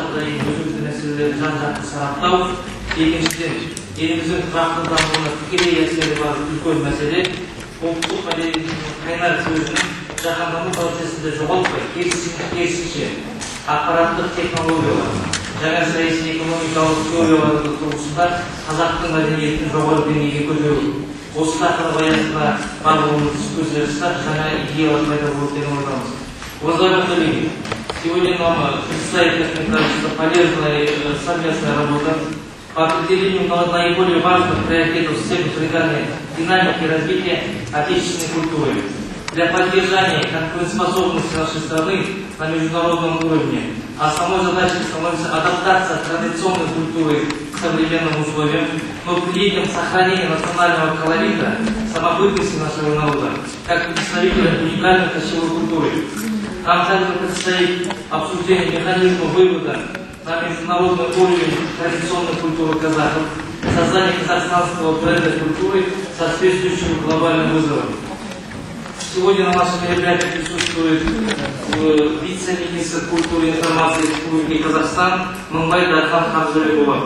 өзекті мәселелерді жан-жақты сараптау, екіншіден еліміздің тұрақты дамуына тікелей әсері бар үлкен мәселе ұлттық мәдениеттің қайнар көзінің жаһандану процесінде жоғалтпай, керісінше ақпараттық технологиялар, жаңа саяси экономикалық теориялардың тұрғысында қазақтың мәдениетін жоғары деңгейге көтеру. Осы тақырып аясында барлығымыз көздер ұстап, жаңа идеялар пайда болады деген ойдамыз. Уважаемые коллеги, сегодня нам предстоит, как мне кажется, полезная совместная работа по определению наиболее важных приоритетов в целях создания динамики развития отечественной культуры для поддержания конкурентоспособности нашей страны на международном уровне. Основной задачей становится адаптация традиционной культуры к современным условиям, но при этом сохранение национального колорита, самобытности нашего народа, как представителя уникальной кочевой культуры. Нам также предстоит обсуждение механизма вывода на международный уровень традиционной культуры казахов, создание казахстанского бренда культуры, соответствующего глобальным вызовам. Сегодня на нашем мероприятии присутствует вице-министр культуры и информации Республики Казахстан Мыңбай Дархан Хамзалиуллах.